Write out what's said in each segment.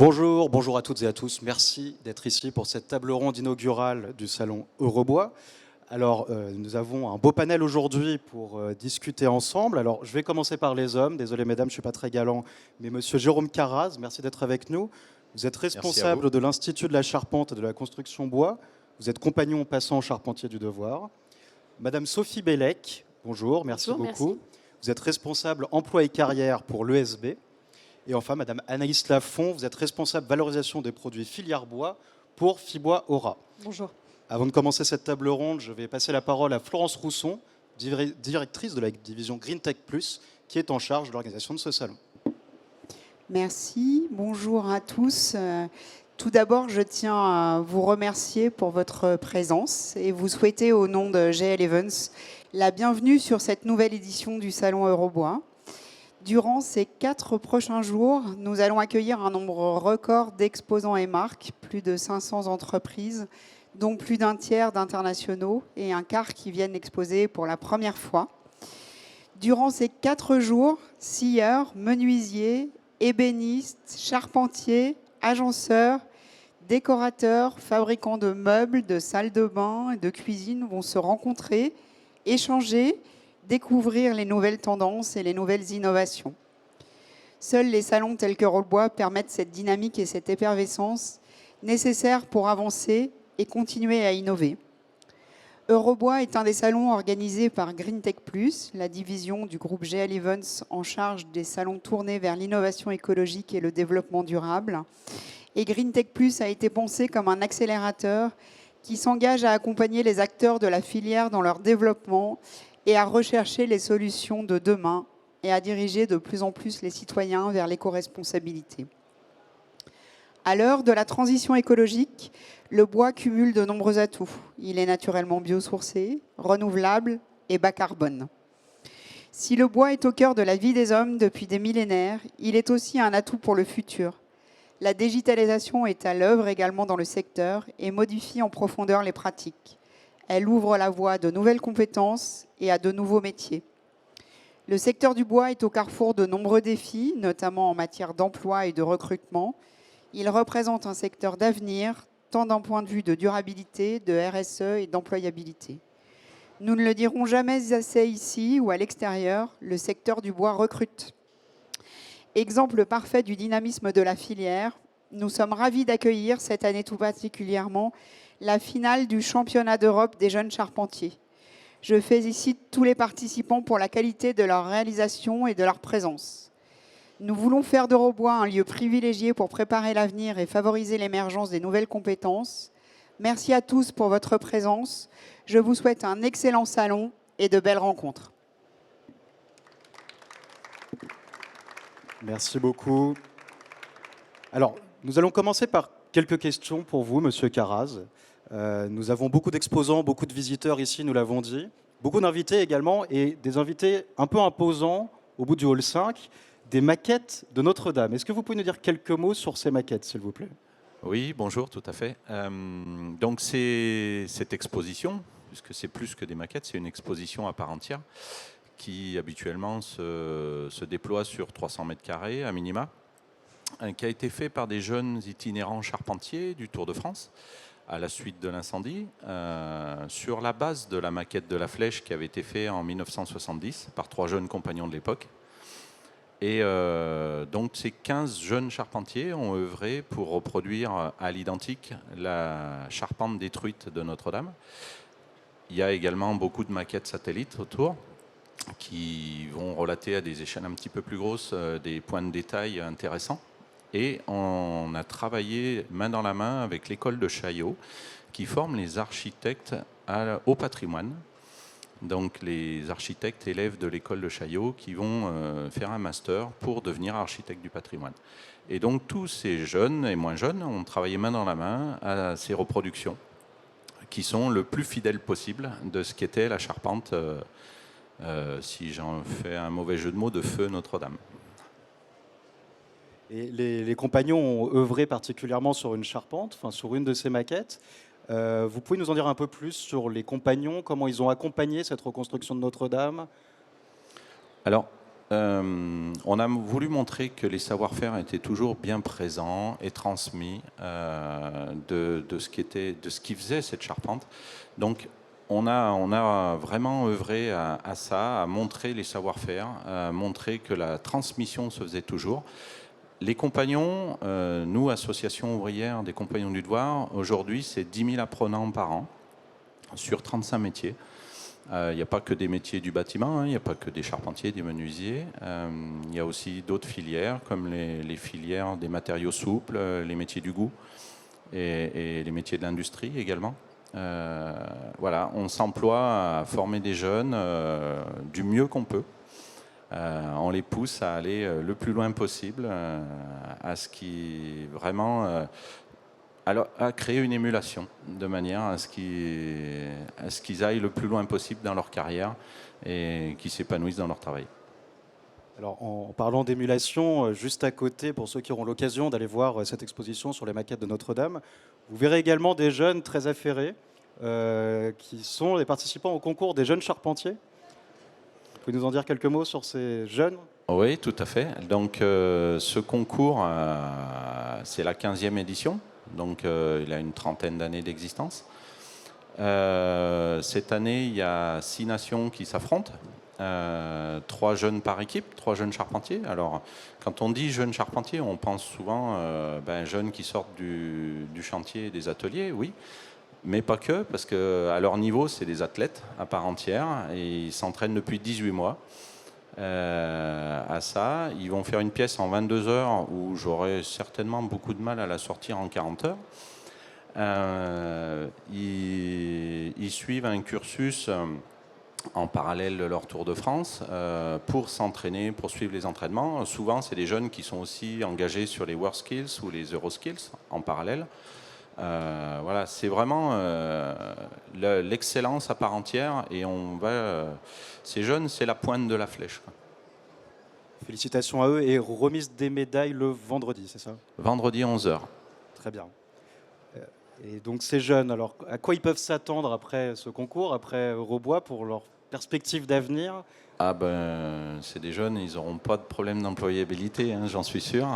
Bonjour à toutes et à tous. Merci d'être ici pour cette table ronde inaugurale du salon Eurobois. Alors, nous avons un beau panel aujourd'hui pour discuter ensemble. Alors, je vais commencer par les hommes. Désolé, mesdames, je ne suis pas très galant, mais monsieur Jérôme Carraz, merci d'être avec nous. Vous êtes responsable de l'Institut de la Charpente et de la Construction Bois. Vous êtes compagnon passant charpentier du devoir. Madame Sophie Bellec, bonjour, merci beaucoup. Merci. Vous êtes responsable emploi et carrière pour l'ESB. Et enfin, Madame Anaïs Lafont, vous êtes responsable valorisation des produits filière bois pour Fibois Aura. Bonjour. Avant de commencer cette table ronde, je vais passer la parole à Florence Rousson, directrice de la division Green Tech Plus, qui est en charge de l'organisation de ce salon. Merci, bonjour à tous. Tout d'abord, je tiens à vous remercier pour votre présence et vous souhaiter au nom de GL Evans la bienvenue sur cette nouvelle édition du Salon Eurobois. Durant ces 4 prochains jours, nous allons accueillir un nombre record d'exposants et marques, plus de 500 entreprises, dont plus d'un tiers d'internationaux et un quart qui viennent exposer pour la première fois. Durant ces 4 jours, scieurs, menuisiers, ébénistes, charpentiers, agenceurs, décorateurs, fabricants de meubles, de salles de bain et de cuisine vont se rencontrer, échanger, découvrir les nouvelles tendances et les nouvelles innovations. Seuls les salons tels qu'Eurobois permettent cette dynamique et cette effervescence nécessaires pour avancer et continuer à innover. Eurobois est un des salons organisés par Green Tech Plus, la division du groupe GL Evans en charge des salons tournés vers l'innovation écologique et le développement durable. Et Green Tech Plus a été pensé comme un accélérateur qui s'engage à accompagner les acteurs de la filière dans leur développement et à rechercher les solutions de demain et à diriger de plus en plus les citoyens vers l'éco-responsabilité. À l'heure de la transition écologique, le bois cumule de nombreux atouts. Il est naturellement biosourcé, renouvelable et bas carbone. Si le bois est au cœur de la vie des hommes depuis des millénaires, il est aussi un atout pour le futur. La digitalisation est à l'œuvre également dans le secteur et modifie en profondeur les pratiques. Elle ouvre la voie à de nouvelles compétences et à de nouveaux métiers. Le secteur du bois est au carrefour de nombreux défis, notamment en matière d'emploi et de recrutement. Il représente un secteur d'avenir, tant d'un point de vue de durabilité, de RSE et d'employabilité. Nous ne le dirons jamais assez ici ou à l'extérieur, le secteur du bois recrute. Exemple parfait du dynamisme de la filière, nous sommes ravis d'accueillir cette année tout particulièrement la finale du championnat d'Europe des jeunes charpentiers. Je félicite tous les participants pour la qualité de leur réalisation et de leur présence. Nous voulons faire d'Eurobois un lieu privilégié pour préparer l'avenir et favoriser l'émergence des nouvelles compétences. Merci à tous pour votre présence. Je vous souhaite un excellent salon et de belles rencontres. Merci beaucoup. Alors, nous allons commencer par quelques questions pour vous, monsieur Carraz. Nous avons beaucoup d'exposants, beaucoup de visiteurs ici, nous l'avons dit. Beaucoup d'invités également, et des invités un peu imposants au bout du hall 5, des maquettes de Notre-Dame. Est-ce que vous pouvez nous dire quelques mots sur ces maquettes, s'il vous plaît? Oui, bonjour, tout à fait. Donc c'est cette exposition, puisque c'est plus que des maquettes, c'est une exposition à part entière, qui habituellement se déploie sur 300 mètres carrés à minima, qui a été fait par des jeunes itinérants charpentiers du Tour de France, à la suite de l'incendie, sur la base de la maquette de la Flèche qui avait été faite en 1970 par 3 jeunes compagnons de l'époque. Et donc ces 15 jeunes charpentiers ont œuvré pour reproduire à l'identique la charpente détruite de Notre-Dame. Il y a également beaucoup de maquettes satellites autour qui vont relater à des échelles un petit peu plus grosses des points de détail intéressants. Et on a travaillé main dans la main avec l'école de Chaillot qui forme les architectes au patrimoine. Donc les architectes élèves de l'école de Chaillot qui vont faire un master pour devenir architecte du patrimoine. Et donc tous ces jeunes et moins jeunes ont travaillé main dans la main à ces reproductions qui sont le plus fidèles possible de ce qu'était la charpente, si j'en fais un mauvais jeu de mots, de feu Notre-Dame. Et les compagnons ont œuvré particulièrement sur une charpente, enfin sur une de ces maquettes. Vous pouvez nous en dire un peu plus sur les compagnons, comment ils ont accompagné cette reconstruction de Notre-Dame? Alors, On a voulu montrer que les savoir-faire étaient toujours bien présents et transmis de ce qui faisait cette charpente. Donc, on a vraiment œuvré à ça, à montrer les savoir-faire, à montrer que la transmission se faisait toujours. Les compagnons, nous, Association ouvrière des compagnons du devoir, aujourd'hui, c'est 10 000 apprenants par an sur 35 métiers. Il n'y a pas que des métiers du bâtiment, il n'y a pas que des charpentiers, des menuisiers. Il y a aussi d'autres filières, comme les filières des matériaux souples, les métiers du goût et les métiers de l'industrie également. Voilà, on s'emploie à former des jeunes du mieux qu'on peut. On les pousse à aller le plus loin possible, à ce qui vraiment... à créer une émulation, de manière à ce qu'ils aillent le plus loin possible dans leur carrière et qu'ils s'épanouissent dans leur travail. Alors, en parlant d'émulation, juste à côté, pour ceux qui auront l'occasion d'aller voir cette exposition sur les maquettes de Notre-Dame, vous verrez également des jeunes très affairés qui sont les participants au concours des jeunes charpentiers. Vous pouvez nous en dire quelques mots sur ces jeunes ? Oui, tout à fait. Donc, ce concours, c'est la 15e édition. Donc, il a une trentaine d'années d'existence. Cette année, il y a 6 nations qui s'affrontent. 3 jeunes par équipe, 3 jeunes charpentiers. Alors, quand on dit jeunes charpentiers, on pense souvent jeunes qui sortent du chantier et des ateliers, oui, mais pas que, parce qu'à leur niveau, c'est des athlètes à part entière et ils s'entraînent depuis 18 mois. À ça, ils vont faire une pièce en 22 heures où j'aurai certainement beaucoup de mal à la sortir en 40 heures. Ils suivent un cursus en parallèle de leur Tour de France pour s'entraîner, pour suivre les entraînements. Souvent, c'est des jeunes qui sont aussi engagés sur les WorldSkills ou les EuroSkills en parallèle. Voilà, c'est vraiment l'excellence à part entière et ces jeunes, c'est la pointe de la flèche, quoi. Félicitations à eux et remise des médailles le vendredi, c'est ça ? Vendredi 11h. Très bien. Et donc ces jeunes, alors à quoi ils peuvent s'attendre après ce concours, après Eurobois, pour leur perspective d'avenir ? Ah ben, c'est des jeunes, ils n'auront pas de problème d'employabilité, hein, j'en suis sûr.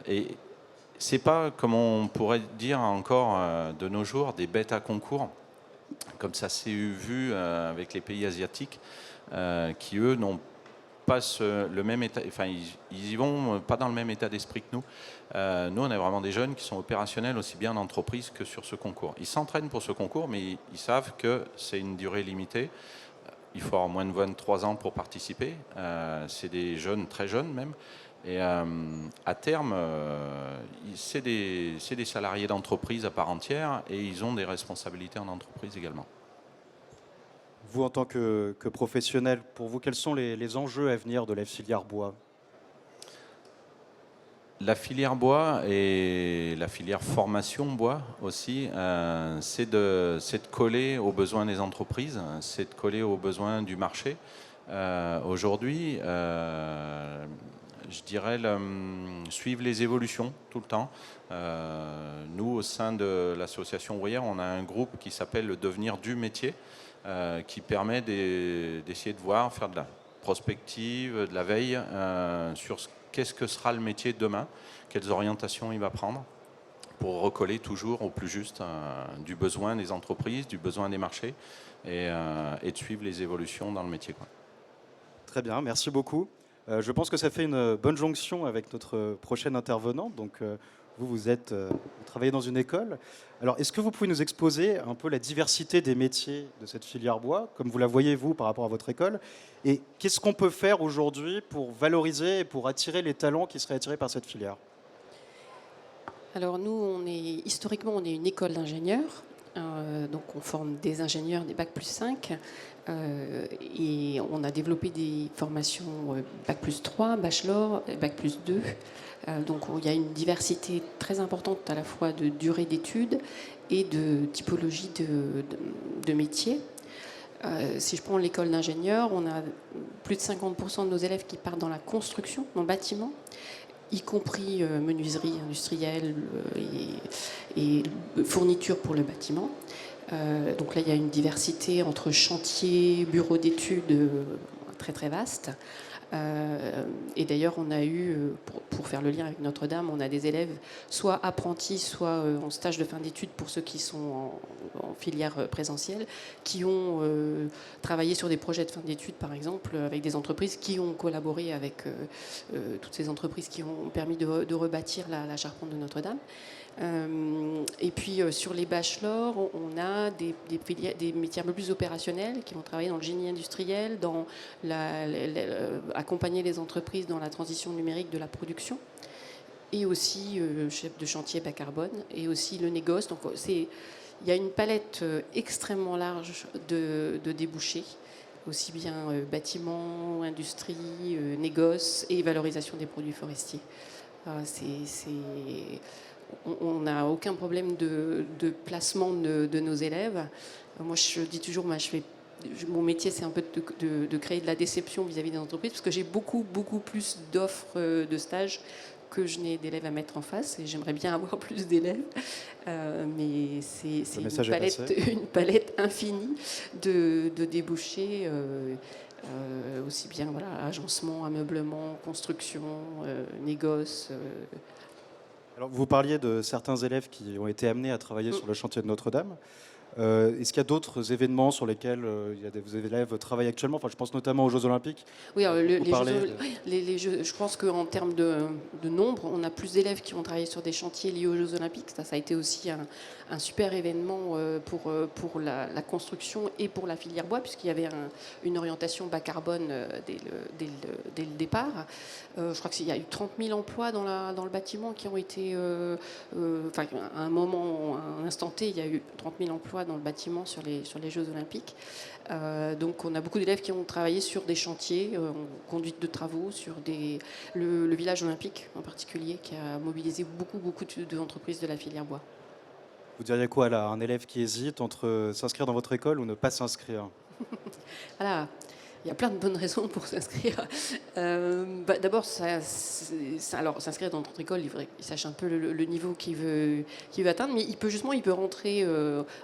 Et c'est pas, comme on pourrait dire encore de nos jours, des bêtes à concours, comme ça s'est vu avec les pays asiatiques, qui eux n'ont pas le même état, enfin ils y vont pas dans le même état d'esprit que nous. Nous, on est vraiment des jeunes qui sont opérationnels aussi bien en entreprise que sur ce concours. Ils s'entraînent pour ce concours, mais ils savent que c'est une durée limitée. Il faut avoir moins de 23 ans pour participer. C'est des jeunes, très jeunes même. Et à terme, c'est des salariés d'entreprise à part entière et ils ont des responsabilités en entreprise également. Vous, en tant que professionnel, pour vous, quels sont les enjeux à venir de la filière bois ? La filière bois et la filière formation bois aussi, c'est de coller aux besoins des entreprises, c'est de coller aux besoins du marché. Aujourd'hui, je dirais suivre les évolutions tout le temps. Nous, au sein de l'association ouvrière, on a un groupe qui s'appelle le devenir du métier, qui permet d'essayer de voir, faire de la prospective, de la veille sur qu'est-ce que sera le métier de demain, quelles orientations il va prendre, pour recoller toujours au plus juste du besoin des entreprises, du besoin des marchés, et de suivre les évolutions dans le métier, quoi. Très bien, merci beaucoup. Je pense que ça fait une bonne jonction avec notre prochain intervenant. Donc, vous travaillez dans une école. Alors, est-ce que vous pouvez nous exposer un peu la diversité des métiers de cette filière bois, comme vous la voyez, vous, par rapport à votre école ? Et qu'est-ce qu'on peut faire aujourd'hui pour valoriser et pour attirer les talents qui seraient attirés par cette filière ? Alors nous, historiquement, on est une école d'ingénieurs. Donc on forme des ingénieurs, des Bac plus 5. Et on a développé des formations Bac plus 3, Bachelor, Bac plus 2. Donc il y a une diversité très importante à la fois de durée d'études et de typologie de métiers. Si je prends l'école d'ingénieurs, on a plus de 50% de nos élèves qui partent dans la construction, dans le bâtiment, y compris menuiserie industrielle et fourniture pour le bâtiment. Donc là, il y a une diversité entre chantier, bureau d'études très très vaste. Et d'ailleurs, on a eu, pour faire le lien avec Notre-Dame, on a des élèves soit apprentis, soit en stage de fin d'études pour ceux qui sont en filière présentielle, qui ont travaillé sur des projets de fin d'études, par exemple, avec des entreprises qui ont collaboré avec toutes ces entreprises qui ont permis de rebâtir la charpente de Notre-Dame. Et puis sur les bachelors, on a des métiers un peu plus opérationnels qui vont travailler dans le génie industriel, dans accompagner les entreprises dans la transition numérique de la production, et aussi chef de chantier bas carbone, et aussi le négoce. Donc il y a une palette extrêmement large de débouchés, aussi bien bâtiment, industrie, négoce et valorisation des produits forestiers. On n'a aucun problème de placement de nos élèves. Moi, je dis toujours, mon métier, c'est un peu de créer de la déception vis-à-vis des entreprises, parce que j'ai beaucoup plus d'offres de stages que je n'ai d'élèves à mettre en face, et j'aimerais bien avoir plus d'élèves. Mais c'est une palette infinie de débouchés, aussi bien agencement, ameublement, construction, négoce. Alors, vous parliez de certains élèves qui ont été amenés à travailler sur le chantier de Notre-Dame. Est-ce qu'il y a d'autres événements sur lesquels vos élèves travaillent actuellement? Enfin, je pense notamment aux Jeux Olympiques. Oui, les Jeux, je pense qu'en termes de nombre, on a plus d'élèves qui ont travaillé sur des chantiers liés aux Jeux Olympiques. Ça a été aussi un super événement pour la construction et pour la filière bois, puisqu'il y avait une orientation bas carbone dès le départ. Je crois qu'il y a eu 30 000 emplois dans le bâtiment qui ont été... à un instant T, il y a eu 30 000 emplois dans le bâtiment sur les Jeux Olympiques. Donc on a beaucoup d'élèves qui ont travaillé sur des chantiers, en conduite de travaux, sur le village olympique en particulier, qui a mobilisé beaucoup d'entreprises de la filière bois. Vous diriez quoi là, un élève qui hésite entre s'inscrire dans votre école ou ne pas s'inscrire? Voilà. Il y a plein de bonnes raisons pour s'inscrire. D'abord, s'inscrire dans notre école, il faudrait qu'il sache un peu le niveau qu'il veut atteindre, mais il peut rentrer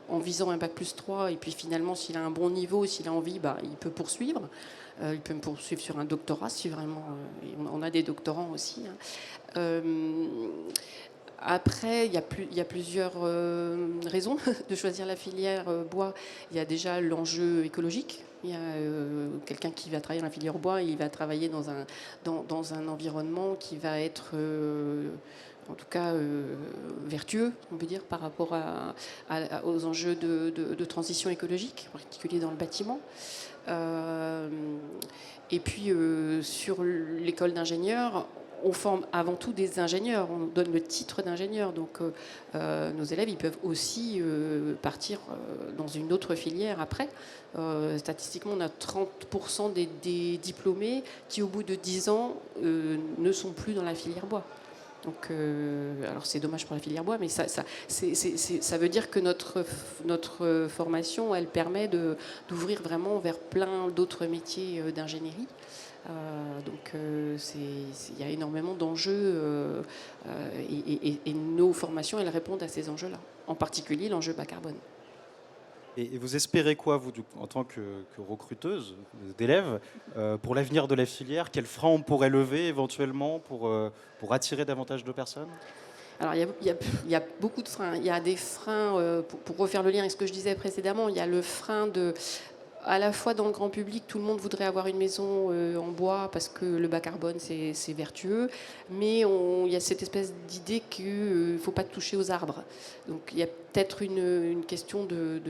en visant un bac+3, et puis finalement, s'il a un bon niveau, s'il a envie, il peut poursuivre. Il peut me poursuivre sur un doctorat, si vraiment... on a des doctorants aussi. Après, il y a plusieurs raisons de choisir la filière bois. Il y a déjà l'enjeu écologique. Il y a quelqu'un qui va travailler dans la filière bois, il va travailler dans un environnement qui va être, en tout cas, vertueux, on peut dire, par rapport aux enjeux de transition écologique, en particulier dans le bâtiment. Et puis, sur l'école d'ingénieurs, on forme avant tout des ingénieurs, on donne le titre d'ingénieur, donc nos élèves ils peuvent aussi partir dans une autre filière après. Statistiquement, on a 30% des diplômés qui au bout de 10 ans ne sont plus dans la filière bois. Donc, alors c'est dommage pour la filière bois, mais ça veut dire que notre formation, elle permet d'ouvrir vraiment vers plein d'autres métiers d'ingénierie. Donc il y a énormément d'enjeux et nos formations, elles répondent à ces enjeux-là, en particulier l'enjeu bas carbone. Et vous espérez quoi, vous, en tant que recruteuse d'élèves, pour l'avenir de la filière? Quels freins on pourrait lever éventuellement pour attirer davantage de personnes? Alors, il y a beaucoup de freins. Il y a des freins, pour refaire le lien avec ce que je disais précédemment, il y a le frein à la fois dans le grand public, tout le monde voudrait avoir une maison en bois parce que le bas carbone, c'est vertueux. Mais il y a cette espèce d'idée qu'il ne faut pas toucher aux arbres. Donc il y a peut-être une question de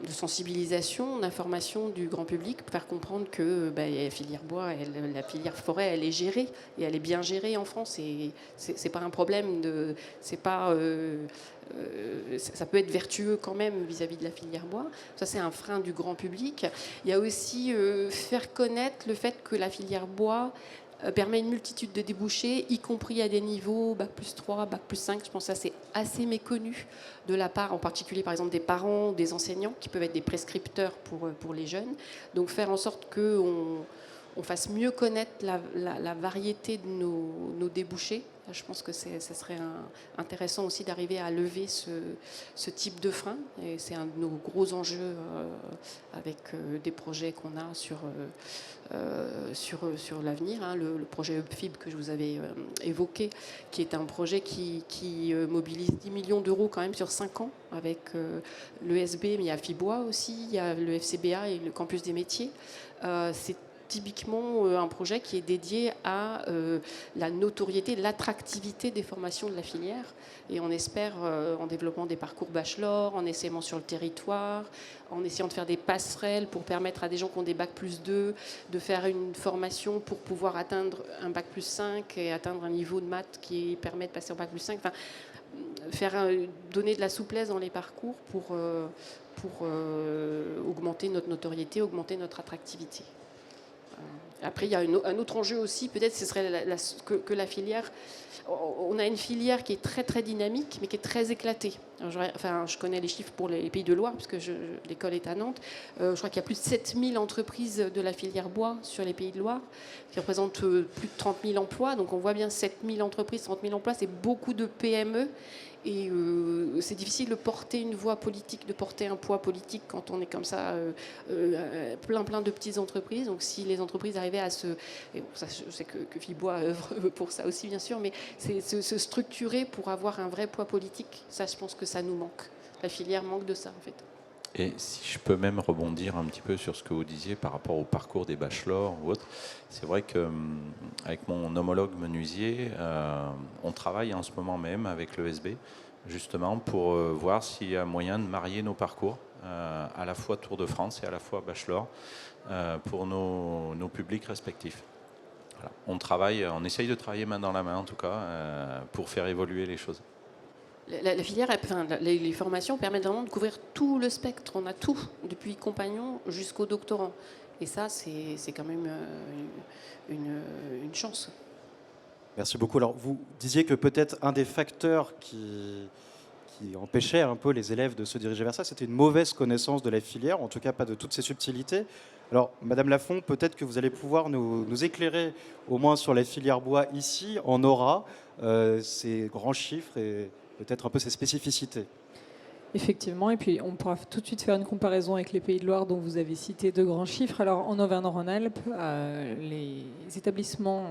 sensibilisation, d'information du grand public, pour faire comprendre que la filière bois, la filière forêt, elle est gérée, et elle est bien gérée en France. Et c'est pas un problème ça peut être vertueux quand même vis-à-vis de la filière bois. Ça, c'est un frein du grand public. Il y a aussi faire connaître le fait que la filière bois permet une multitude de débouchés, y compris à des niveaux bac+3, bac+5. Je pense que ça, c'est assez méconnu de la part, en particulier par exemple des parents, des enseignants, qui peuvent être des prescripteurs pour les jeunes. Donc faire en sorte qu'on on fasse mieux connaître la variété de nos débouchés. Je pense que ça serait intéressant aussi d'arriver à lever ce type de frein. Et c'est un de nos gros enjeux avec des projets qu'on a sur l'avenir. Hein. Le projet UpFib que je vous avais évoqué, qui est un projet qui mobilise 10 millions d'euros quand même sur 5 ans avec l'ESB, mais il y a Fibois aussi, il y a le FCBA et le Campus des métiers. C'est typiquement un projet qui est dédié à la notoriété, l'attractivité des formations de la filière. Et on espère, en développant des parcours bachelor, en essayant sur le territoire, en essayant de faire des passerelles pour permettre à des gens qui ont des bac+2 de faire une formation pour pouvoir atteindre un bac+5 et atteindre un niveau de maths qui permet de passer au bac+5. Enfin, donner de la souplesse dans les parcours pour augmenter notre notoriété, augmenter notre attractivité. Après, il y a un autre enjeu aussi, peut-être, ce serait que la filière... On a une filière qui est très, très dynamique, mais qui est très éclatée. Alors, je connais les chiffres pour les Pays de Loire, puisque l'école est à Nantes. Je crois qu'il y a plus de 7000 entreprises de la filière bois sur les Pays de Loire, qui représentent plus de 30 000 emplois. Donc, on voit bien 7000 entreprises, 30 000 emplois, c'est beaucoup de PME. Et c'est difficile de porter une voix politique, de porter un poids politique quand on est comme ça, plein de petites entreprises. Donc si les entreprises arrivaient à se... Et bon, ça, je sais que Fibois œuvre pour ça aussi, bien sûr, mais c'est se structurer pour avoir un vrai poids politique. Ça, je pense que ça nous manque. La filière manque de ça, en fait. Et si je peux même rebondir un petit peu sur ce que vous disiez par rapport au parcours des bachelors ou autres, c'est vrai qu'avec mon homologue menuisier, on travaille en ce moment même avec l'ESB, justement pour voir s'il y a moyen de marier nos parcours, à la fois Tour de France et à la fois bachelor, pour nos publics respectifs. Voilà. On essaye de travailler main dans la main en tout cas, pour faire évoluer les choses. La filière, les formations permettent vraiment de couvrir tout le spectre. On a tout, depuis compagnon jusqu'au doctorant. Et ça, c'est quand même une chance. Merci beaucoup. Alors, vous disiez que peut-être un des facteurs qui empêchait un peu les élèves de se diriger vers ça, c'était une mauvaise connaissance de la filière, en tout cas pas de toutes ses subtilités. Alors, Madame Lafont, peut-être que vous allez pouvoir nous éclairer au moins sur la filière bois ici, en aura, ses grands chiffres et peut-être un peu ses spécificités. Effectivement, et puis on pourra tout de suite faire une comparaison avec les Pays de Loire dont vous avez cité de grands chiffres. Alors en Auvergne-Rhône-Alpes, les établissements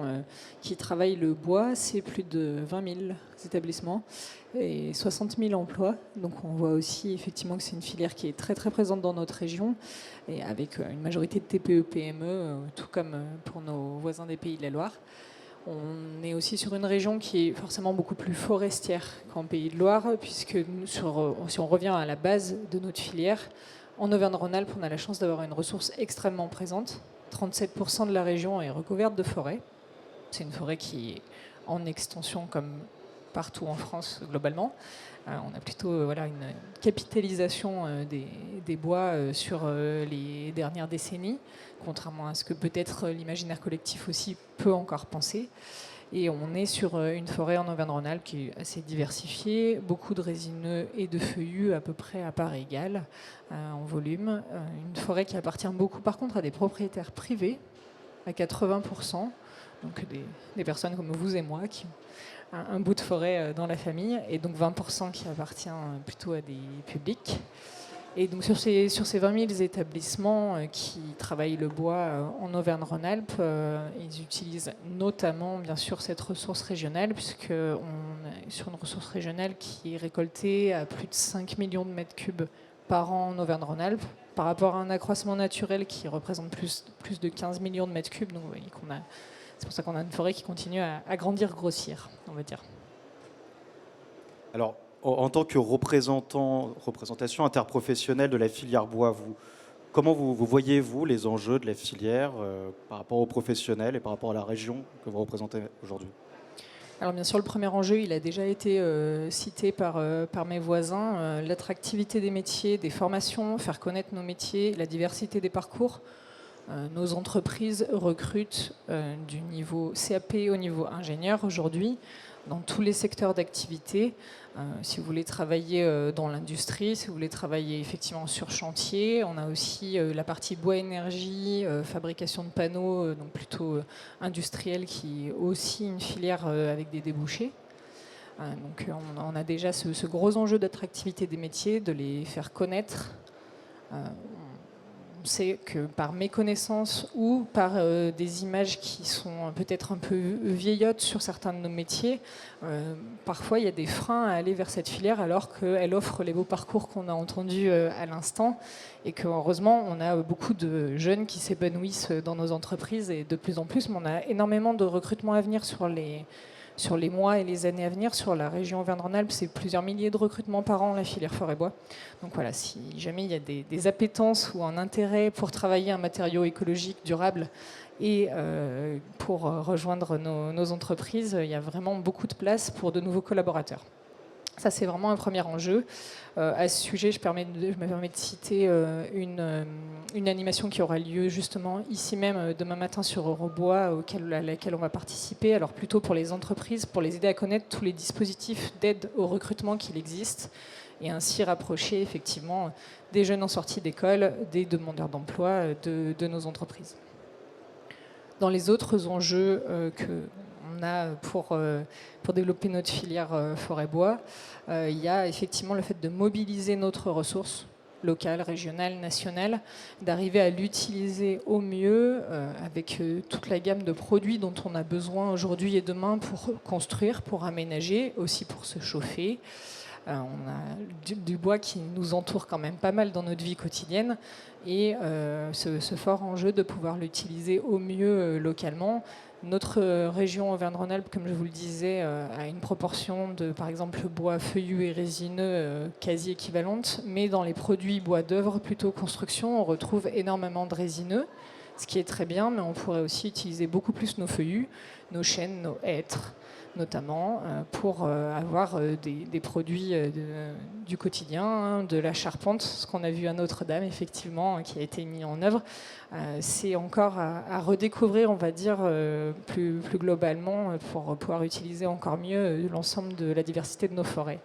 qui travaillent le bois, c'est plus de 20 000 établissements et 60 000 emplois. Donc on voit aussi effectivement que c'est une filière qui est très très présente dans notre région et avec une majorité de TPE, PME, tout comme pour nos voisins des Pays de la Loire. On est aussi sur une région qui est forcément beaucoup plus forestière qu'en Pays de Loire, puisque si on revient à la base de notre filière, en Auvergne-Rhône-Alpes, on a la chance d'avoir une ressource extrêmement présente. 37% de la région est recouverte de forêt. C'est une forêt qui est en extension comme partout en France globalement. On a plutôt une capitalisation des bois sur les dernières décennies, contrairement à ce que peut-être l'imaginaire collectif aussi peut encore penser. Et on est sur une forêt en Auvergne-Rhône-Alpes qui est assez diversifiée, beaucoup de résineux et de feuillus à peu près à part égale en volume. Une forêt qui appartient beaucoup par contre à des propriétaires privés, à 80%, donc des personnes comme vous et moi qui ont un bout de forêt dans la famille, et donc 20% qui appartient plutôt à des publics. Et donc sur ces 20 000 établissements qui travaillent le bois en Auvergne-Rhône-Alpes, ils utilisent notamment bien sûr cette ressource régionale, puisqu'on est sur une ressource régionale qui est récoltée à plus de 5 millions de mètres cubes par an en Auvergne-Rhône-Alpes, par rapport à un accroissement naturel qui représente plus de 15 millions de mètres cubes. Donc vous voyez qu'on a... C'est pour ça qu'on a une forêt qui continue à grandir, grossir, on va dire. Alors, en tant que représentation interprofessionnelle de la filière bois, comment vous voyez-vous les enjeux de la filière par rapport aux professionnels et par rapport à la région que vous représentez aujourd'hui ? Alors bien sûr, le premier enjeu, il a déjà été cité par mes voisins, l'attractivité des métiers, des formations, faire connaître nos métiers, la diversité des parcours. Nos entreprises recrutent du niveau CAP au niveau ingénieur aujourd'hui. dans tous les secteurs d'activité. Si vous voulez travailler dans l'industrie, si vous voulez travailler effectivement sur chantier, on a aussi la partie bois énergie, fabrication de panneaux, donc plutôt industrielle, qui est aussi une filière avec des débouchés. Donc on a déjà ce gros enjeu d'attractivité des métiers, de les faire connaître. On sait que par méconnaissance ou par des images qui sont peut-être un peu vieillottes sur certains de nos métiers, parfois il y a des freins à aller vers cette filière alors qu'elle offre les beaux parcours qu'on a entendus à l'instant et que heureusement on a beaucoup de jeunes qui s'épanouissent dans nos entreprises et de plus en plus, mais on a énormément de recrutements à venir sur les mois et les années à venir. Sur la région Auvergne-Rhône-Alpes, c'est plusieurs milliers de recrutements par an, la filière forêt-bois. Donc voilà, si jamais il y a des appétences ou un intérêt pour travailler un matériau écologique durable et pour rejoindre nos entreprises, il y a vraiment beaucoup de place pour de nouveaux collaborateurs. Ça, c'est vraiment un premier enjeu. À ce sujet, je me permets de citer une animation qui aura lieu justement ici même demain matin sur Eurobois, à laquelle on va participer. Alors plutôt pour les entreprises, pour les aider à connaître tous les dispositifs d'aide au recrutement qu'il existe et ainsi rapprocher effectivement des jeunes en sortie d'école, des demandeurs d'emploi de nos entreprises. Dans les autres enjeux qu'on a pour développer notre filière forêt-bois, il y a effectivement le fait de mobiliser notre ressource locale, régionale, nationale, d'arriver à l'utiliser au mieux avec toute la gamme de produits dont on a besoin aujourd'hui et demain pour construire, pour aménager, aussi pour se chauffer. On a du bois qui nous entoure quand même pas mal dans notre vie quotidienne et ce fort enjeu de pouvoir l'utiliser au mieux localement. Notre région Auvergne-Rhône-Alpes, comme je vous le disais, a une proportion de, par exemple, bois feuillu et résineux quasi équivalente, mais dans les produits bois d'œuvre, plutôt construction, on retrouve énormément de résineux, ce qui est très bien, mais on pourrait aussi utiliser beaucoup plus nos feuillus, nos chênes, nos hêtres, notamment pour avoir des produits du quotidien, hein, de la charpente, ce qu'on a vu à Notre-Dame, effectivement, qui a été mis en œuvre. C'est encore à redécouvrir, on va dire, plus globalement, pour pouvoir utiliser encore mieux l'ensemble de la diversité de nos forêts.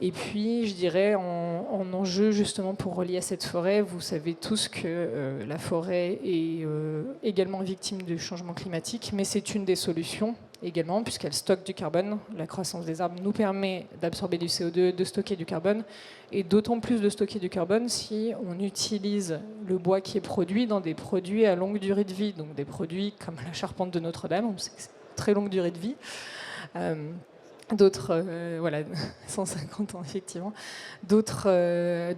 Et puis, je dirais, en enjeu, justement, pour relier à cette forêt, vous savez tous que la forêt est également victime du changement climatique, mais c'est une des solutions également, puisqu'elle stocke du carbone. La croissance des arbres nous permet d'absorber du CO2, de stocker du carbone, et d'autant plus de stocker du carbone si on utilise le bois qui est produit dans des produits à longue durée de vie, donc des produits comme la charpente de Notre-Dame, on sait que c'est une très longue durée de vie. D'autres, voilà, 150 ans effectivement, d'autres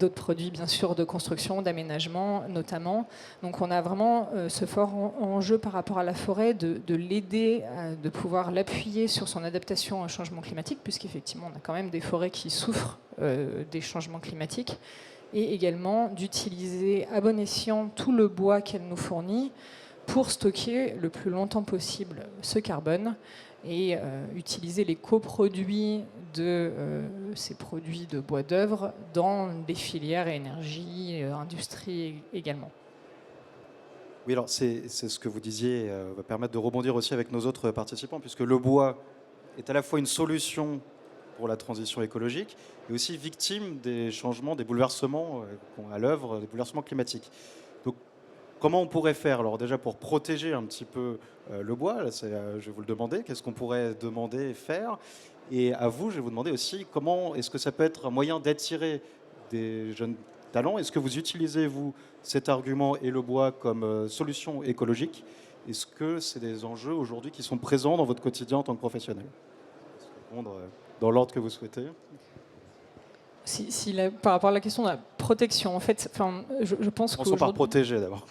produits bien sûr de construction, d'aménagement notamment. Donc on a vraiment ce fort enjeu par rapport à la forêt de l'aider, de pouvoir l'appuyer sur son adaptation au changement climatique, puisqu'effectivement on a quand même des forêts qui souffrent des changements climatiques, et également d'utiliser à bon escient tout le bois qu'elle nous fournit pour stocker le plus longtemps possible ce carbone et utiliser les coproduits de ces produits de bois d'œuvre dans des filières énergie, industrie également. Oui, alors c'est ce que vous disiez, va permettre de rebondir aussi avec nos autres participants, puisque le bois est à la fois une solution pour la transition écologique et aussi victime des changements, des bouleversements à l'œuvre, des bouleversements climatiques. Donc, comment on pourrait faire, alors déjà pour protéger un petit peu le bois, là, je vais vous le demander, qu'est-ce qu'on pourrait demander et faire? Et à vous, je vais vous demander aussi comment est-ce que ça peut être un moyen d'attirer des jeunes talents? Est-ce que vous utilisez, vous, cet argument et le bois comme solution écologique? Est-ce que c'est des enjeux aujourd'hui qui sont présents dans votre quotidien en tant que professionnel? Répondre dans l'ordre que vous souhaitez. Par rapport à la question de la protection, en fait, je pense que. Commençons par protéger d'abord.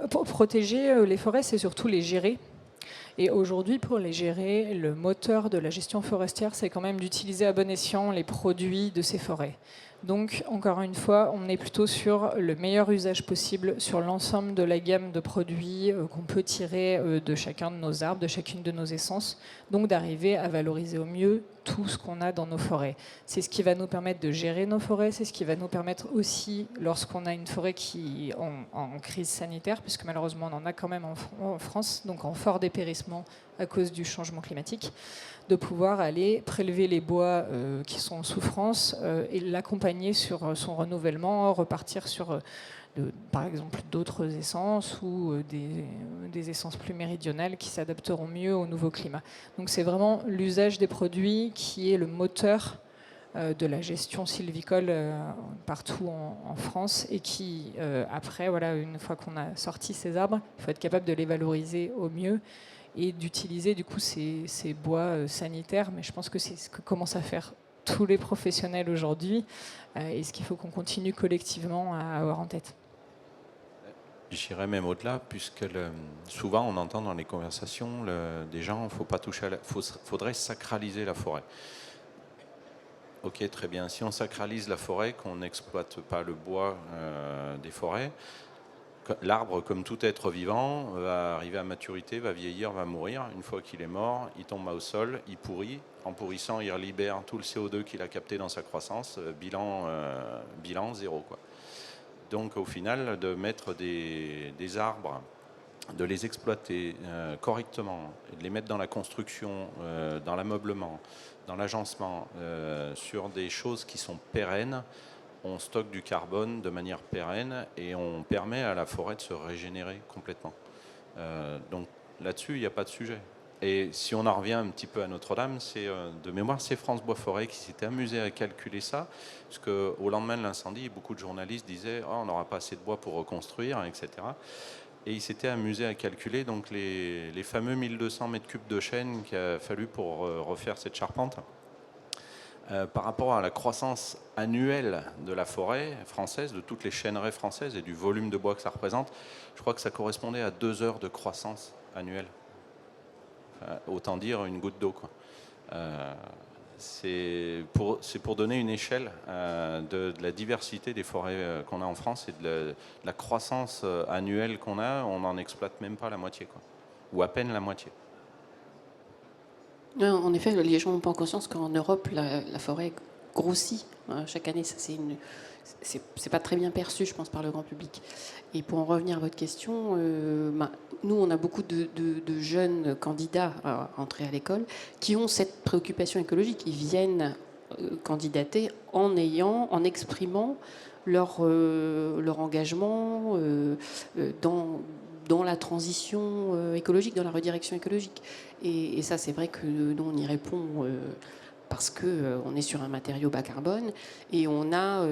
Pour protéger les forêts, c'est surtout les gérer. Et aujourd'hui, pour les gérer, le moteur de la gestion forestière, c'est quand même d'utiliser à bon escient les produits de ces forêts. Donc, encore une fois, on est plutôt sur le meilleur usage possible sur l'ensemble de la gamme de produits qu'on peut tirer de chacun de nos arbres, de chacune de nos essences. Donc, d'arriver à valoriser au mieux tout ce qu'on a dans nos forêts. C'est ce qui va nous permettre de gérer nos forêts, c'est ce qui va nous permettre aussi, lorsqu'on a une forêt qui est en crise sanitaire, puisque malheureusement on en a quand même en France, donc en fort dépérissement à cause du changement climatique, de pouvoir aller prélever les bois qui sont en souffrance et l'accompagner sur son renouvellement, repartir sur, par exemple, d'autres essences ou des essences plus méridionales qui s'adapteront mieux au nouveau climat. Donc c'est vraiment l'usage des produits qui est le moteur de la gestion sylvicole partout en France et qui, après, voilà, une fois qu'on a sorti ces arbres, il faut être capable de les valoriser au mieux et d'utiliser du coup ces bois sanitaires. Mais je pense que c'est ce que commencent à faire tous les professionnels aujourd'hui et ce qu'il faut qu'on continue collectivement à avoir en tête. J'irais même au-delà, puisque souvent on entend dans les conversations des gens, faut pas toucher faudrait sacraliser la forêt. Ok, très bien. Si on sacralise la forêt, qu'on n'exploite pas le bois des forêts, l'arbre, comme tout être vivant, va arriver à maturité, va vieillir, va mourir. Une fois qu'il est mort, il tombe au sol, il pourrit. En pourrissant, il libère tout le CO2 qu'il a capté dans sa croissance. Bilan zéro, quoi. Donc au final, de mettre des arbres, de les exploiter correctement, de les mettre dans la construction, dans l'ameublement, dans l'agencement, sur des choses qui sont pérennes, on stocke du carbone de manière pérenne et on permet à la forêt de se régénérer complètement. Donc là-dessus, il n'y a pas de sujet. Et si on en revient un petit peu à Notre-Dame, de mémoire, c'est France Bois Forêt qui s'était amusé à calculer ça, parce qu'au lendemain de l'incendie, beaucoup de journalistes disaient oh, on n'aura pas assez de bois pour reconstruire, etc. Et ils s'étaient amusés à calculer donc les fameux 1200 mètres cubes de chêne qu'il a fallu pour refaire cette charpente. Par rapport à la croissance annuelle de la forêt française, de toutes les chêneraies françaises et du volume de bois que ça représente, je crois que ça correspondait à 2 heures de croissance annuelle. Autant dire une goutte d'eau, quoi. C'est pour donner une échelle de la diversité des forêts qu'on a en France et de la croissance annuelle qu'on a, on n'en exploite même pas la moitié, quoi. Ou à peine la moitié. En effet, les gens n'ont pas conscience qu'en Europe, la forêt grossit chaque année. Ça, c'est pas très bien perçu, je pense, par le grand public. Et pour en revenir à votre question, nous, on a beaucoup de jeunes candidats à entrer à l'école qui ont cette préoccupation écologique. Ils viennent candidater en exprimant leur engagement dans la transition écologique, dans la redirection écologique. Et ça, c'est vrai que nous, on y répond parce qu'on est sur un matériau bas carbone et on a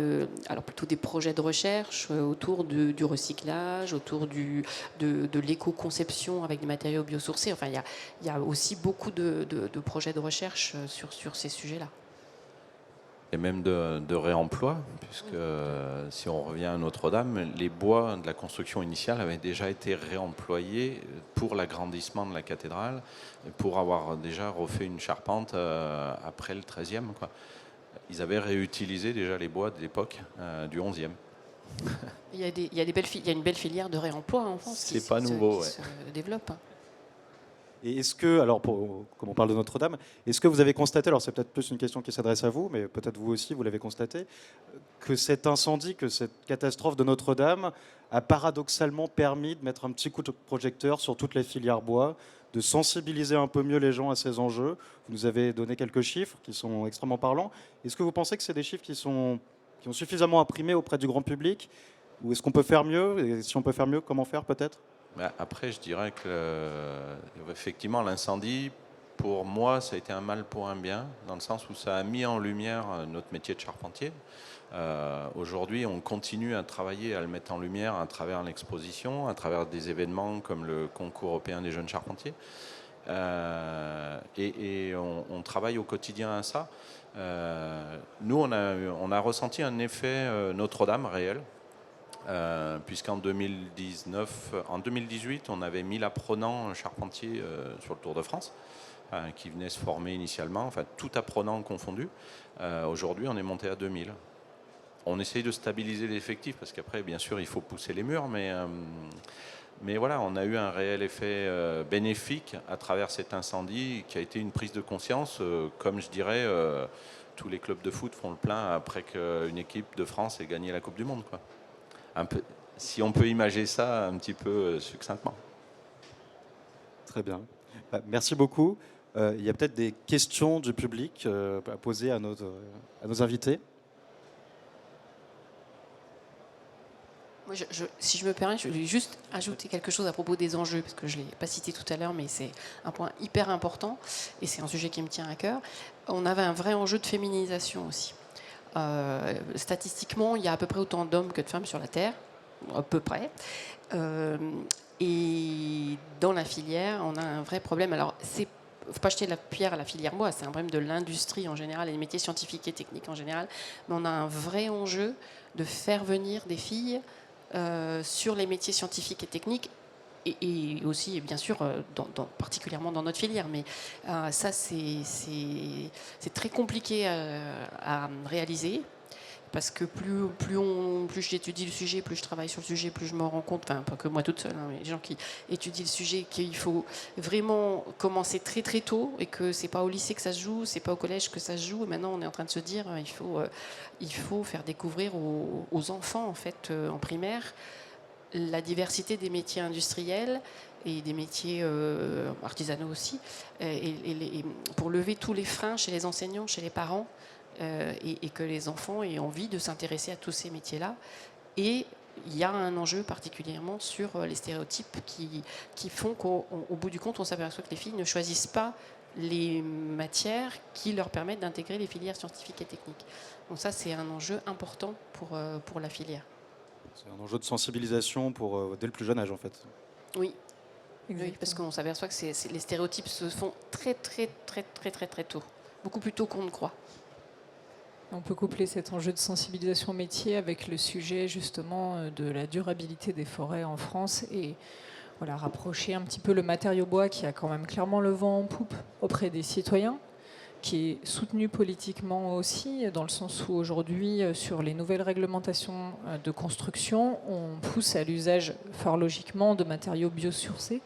alors plutôt des projets de recherche autour du recyclage, autour de l'éco-conception avec des matériaux biosourcés. Enfin, il y a aussi beaucoup de projets de recherche sur ces sujets-là. Et même de réemploi, puisque si on revient à Notre-Dame, les bois de la construction initiale avaient déjà été réemployés pour l'agrandissement de la cathédrale, pour avoir déjà refait une charpente après le XIIIe, quoi. Ils avaient réutilisé déjà les bois de l'époque du XIe. Il y a une belle filière de réemploi en France C'est pas nouveau, qui se développe. Et est-ce que, alors comme on parle de Notre-Dame, est-ce que vous avez constaté, alors c'est peut-être plus une question qui s'adresse à vous, mais peut-être vous aussi, vous l'avez constaté, que cet incendie, que cette catastrophe de Notre-Dame a paradoxalement permis de mettre un petit coup de projecteur sur toute la filière bois, de sensibiliser un peu mieux les gens à ces enjeux. Vous nous avez donné quelques chiffres qui sont extrêmement parlants. Est-ce que vous pensez que c'est des chiffres qui ont suffisamment imprimé auprès du grand public? Ou est-ce qu'on peut faire mieux? Et si on peut faire mieux, comment faire peut-être? Après, je dirais que effectivement, l'incendie, pour moi, ça a été un mal pour un bien, dans le sens où ça a mis en lumière notre métier de charpentier. Aujourd'hui, on continue à travailler, à le mettre en lumière à travers l'exposition, à travers des événements comme le concours européen des jeunes charpentiers. Et on travaille au quotidien à ça. Nous, on a ressenti un effet Notre-Dame réel. Puisqu'en 2018, on avait 1000 apprenants charpentiers sur le Tour de France qui venaient se former initialement, enfin tout apprenant confondu. Aujourd'hui, on est monté à 2000. On essaye de stabiliser l'effectif parce qu'après, bien sûr, il faut pousser les murs, mais voilà, on a eu un réel effet bénéfique à travers cet incendie qui a été une prise de conscience. Comme je dirais, tous les clubs de foot font le plein après qu'une équipe de France ait gagné la Coupe du Monde, quoi. Un peu, si on peut imager ça un petit peu succinctement. Très bien. Merci beaucoup. Il y a peut-être des questions du public à poser à nos invités. Moi, si je me permets, je voulais juste ajouter quelque chose à propos des enjeux, parce que je ne l'ai pas cité tout à l'heure, mais c'est un point hyper important, et c'est un sujet qui me tient à cœur. On avait un vrai enjeu de féminisation aussi. Statistiquement, il y a à peu près autant d'hommes que de femmes sur la Terre, à peu près. Et dans la filière, on a un vrai problème. Alors, il ne faut pas jeter la pierre à la filière bois, c'est un problème de l'industrie en général et des métiers scientifiques et techniques en général. Mais on a un vrai enjeu de faire venir des filles sur les métiers scientifiques et techniques et aussi, bien sûr, particulièrement dans notre filière. Mais ça, c'est très compliqué à réaliser. Parce que plus j'étudie le sujet, plus je travaille sur le sujet, plus je me rends compte, enfin pas que moi toute seule, hein, mais les gens qui étudient le sujet, qu'il faut vraiment commencer très très tôt et que c'est pas au lycée que ça se joue, c'est pas au collège que ça se joue. Et maintenant, on est en train de se dire, il faut faire découvrir aux enfants en fait en primaire la diversité des métiers industriels et des métiers artisanaux aussi, et pour lever tous les freins chez les enseignants, chez les parents. Et que les enfants aient envie de s'intéresser à tous ces métiers-là. Et il y a un enjeu particulièrement sur les stéréotypes qui font qu'au bout du compte, on s'aperçoit que les filles ne choisissent pas les matières qui leur permettent d'intégrer les filières scientifiques et techniques. Donc ça, c'est un enjeu important pour la filière. C'est un enjeu de sensibilisation dès le plus jeune âge, en fait. Oui. Oui, parce qu'on s'aperçoit que les stéréotypes se font très tôt, beaucoup plus tôt qu'on ne croit. On peut coupler cet enjeu de sensibilisation métier avec le sujet justement de la durabilité des forêts en France et voilà, rapprocher un petit peu le matériau bois qui a quand même clairement le vent en poupe auprès des citoyens, qui est soutenu politiquement aussi, dans le sens où aujourd'hui, sur les nouvelles réglementations de construction, on pousse à l'usage fort logiquement de matériaux biosourcés.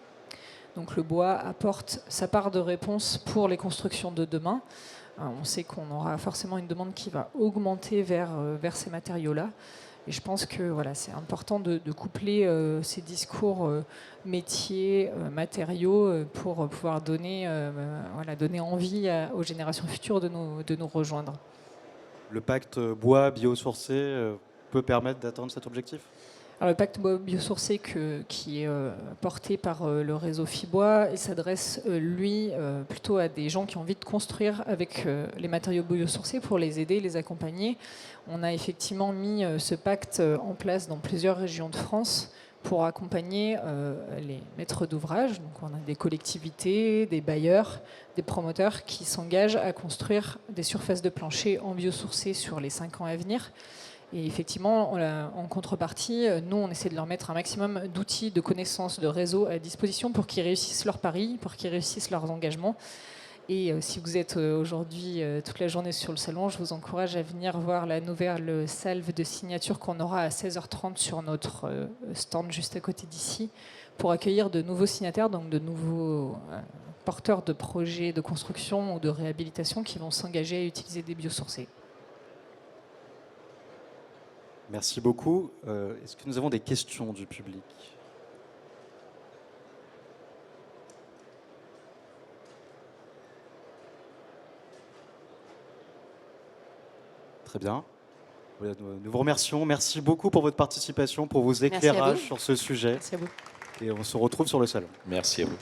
Donc le bois apporte sa part de réponse pour les constructions de demain. On sait qu'on aura forcément une demande qui va augmenter vers ces matériaux-là. Et je pense que voilà, c'est important de coupler ces discours métiers, matériaux, pour pouvoir donner envie aux générations futures de nous rejoindre. Le pacte bois biosourcé peut permettre d'atteindre cet objectif ? Alors, le pacte bois biosourcé qui est porté par le réseau Fibois, il s'adresse, lui, plutôt à des gens qui ont envie de construire avec les matériaux biosourcés pour les aider, les accompagner. On a effectivement mis ce pacte en place dans plusieurs régions de France pour accompagner les maîtres d'ouvrage. Donc, on a des collectivités, des bailleurs, des promoteurs qui s'engagent à construire des surfaces de plancher en biosourcé sur les 5 ans à venir. Et effectivement, en contrepartie, nous, on essaie de leur mettre un maximum d'outils, de connaissances, de réseaux à disposition pour qu'ils réussissent leur pari, pour qu'ils réussissent leurs engagements. Et si vous êtes aujourd'hui toute la journée sur le salon, je vous encourage à venir voir la nouvelle salve de signature qu'on aura à 16h30 sur notre stand juste à côté d'ici, pour accueillir de nouveaux signataires, donc de nouveaux porteurs de projets de construction ou de réhabilitation qui vont s'engager à utiliser des biosourcés. Merci beaucoup. Est-ce que nous avons des questions du public ? Très bien. Nous vous remercions. Merci beaucoup pour votre participation, pour vos éclairages sur ce sujet. Merci à vous. Et on se retrouve sur le salon. Merci à vous.